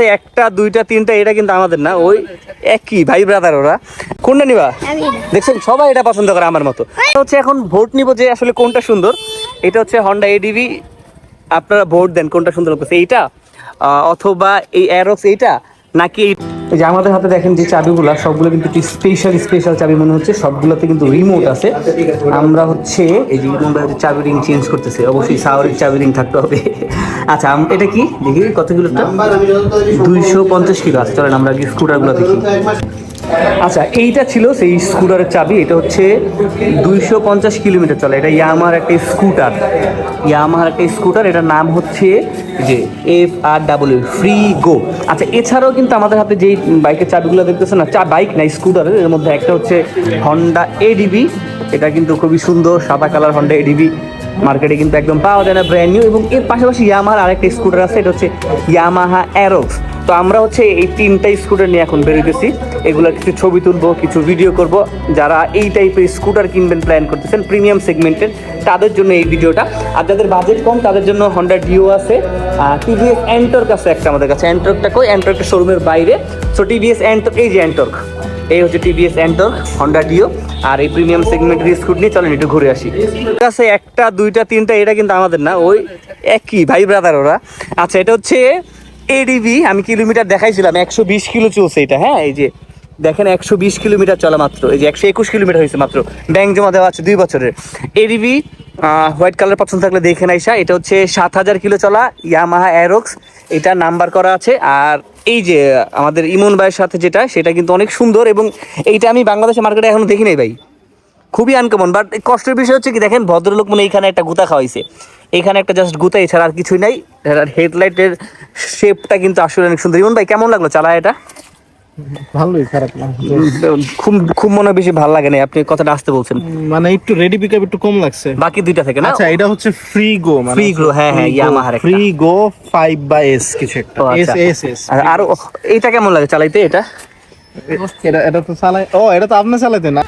কাছে একটা দুইটা তিনটা, এটা কিন্তু আমাদের না, ওই একই ভাই ব্রাদার ওরা। কোনটা নিবা? দেখছেন সবাই এটা পছন্দ করে আমার মতো। হচ্ছে এখন ভোট নিব যে আসলে কোনটা সুন্দর। এটা হচ্ছে হন্ডা এডিভি, আপনারা ভোট দেন কোনটা সুন্দর লাগছে, এইটা অথবা এই অ্যারক্স, এইটা নাকি এই যে আমাদের হাতে দেখেন যে চাবিগুলো সবগুলো কিন্তু স্পেশাল চাবি মনে হচ্ছে, সবগুলোতে কিন্তু রিমোট আছে। আমরা হচ্ছে এই যে চাবি রিং চেঞ্জ করতেছে, অবশ্যই সাওয়ারের চাবি রিং থাকতে হবে। আচ্ছা এটা কি দেখি কত কিলোটা? 250 কিলো আছে। চলেন আমরা আগে স্কুটারগুলো দেখি। আচ্ছা এইটা ছিল সেই স্কুটারের চাবি, এটা হচ্ছে 250 কিলোমিটার চলে। এটা ইয়ামাহার একটা স্কুটার, এটার নাম হচ্ছে যে FRW ফ্রি গো। আচ্ছা এছাড়াও কিন্তু আমাদের হাতে যেই বাইকের চাবিগুলো দেখতেছে না, বাইক না স্কুটারের, এর মধ্যে একটা হচ্ছে হন্ডা এডিভি। এটা কিন্তু খুবই সুন্দর সাদা কালার হন্ডা এডিভি, মার্কেটে কিন্তু একদম পাওয়া যায় না, ব্র্যান্ড নিউ। এবং এর পাশাপাশি ইয়ামাহার আরেকটা স্কুটার আছে, এটা হচ্ছে ইয়ামাহা অ্যারোক্স। তো আমরা হচ্ছে এই তিনটা স্কুটার নিয়ে এখন বেরোতেছি, এগুলোর কিছু ছবি তুলবো, কিছু ভিডিও করব। যারা এই টাইপের স্কুটার কিনবেন প্ল্যান করতেছেন প্রিমিয়াম সেগমেন্টের, তাদের জন্য এই ভিডিওটা। আর যাদের বাজেট কম তাদের জন্য হন্ডা ডিও আছে, টিভিএস অ্যান্টর্ক আছে একটা আমাদের কাছে। অ্যান্টর্কটা কই? অ্যান্টর্কটা শোরুমের বাইরে। সো টিভিএস অ্যান্টর্ক, এই যে অ্যান্টর্ক, এই হচ্ছে টিভিএস অ্যান্টর্ক হন্ডা ডিও। আর এই প্রিমিয়াম সেগমেন্টের স্কুট নিয়ে চলেন একটু ঘুরে আসি। কাছে একটা দুইটা তিনটা, এটা কিন্তু আমাদের না, ওই একই ভাই ব্রাদার ওরা। আচ্ছা এটা হচ্ছে এডিভি, আমি কিলোমিটার দেখাইছিলাম 120 কিলো চলছে এটা। হ্যাঁ এই যে দেখেন 120 কিলোমিটার চলা মাত্র, এই যে 121 কিলোমিটার হয়েছে মাত্র। ব্যাংক জমা দেওয়া আছে 2 বছরের। এডিভি হোয়াইট কালার পছন্দ থাকলে দেখে নাইসা। এটা হচ্ছে 7000 কিলো চলা ইয়ামাহা অ্যারোক্স, এটা নাম্বার করা আছে। আর এই যে আমাদের ইমন ভাইয়ের সাথে যেটা, সেটা কিন্তু অনেক সুন্দর, এবং এইটা আমি বাংলাদেশের মার্কেটে এখনো দেখি নাই ভাই, খুবই আনকমন। বাট কষ্টের বিষয় হচ্ছে কি দেখেন, ভদ্রলোক মানে এইখানে একটা গুতা খাওয়াইছে, এখানে একটা জাস্ট গুতা, এছাড়া আর কিছুই নাই। হেডলাইটের শেপটা কিন্তু আসলে অনেক সুন্দর। ইমন ভাই কেমন লাগলো চালায় এটা? ভালোই, খারাপ না। খুব মনে বেশি ভালো লাগে না, আপনি কথাটা আসতে বলছেন, মানে একটু রেডি পিকআপ একটু কম লাগছে বাকি দুইটা থেকে না। আচ্ছা এটা হচ্ছে ফ্রি গো, মানে ফ্রি গো, হ্যাঁ ইয়ামাহার একটা ফ্রি গো 5/S কিছু একটা, এস। আর এইটা কেমন লাগে চালাইতে? এটা এটা তো চালাই, এটা তো আপনি চালাইতেন না?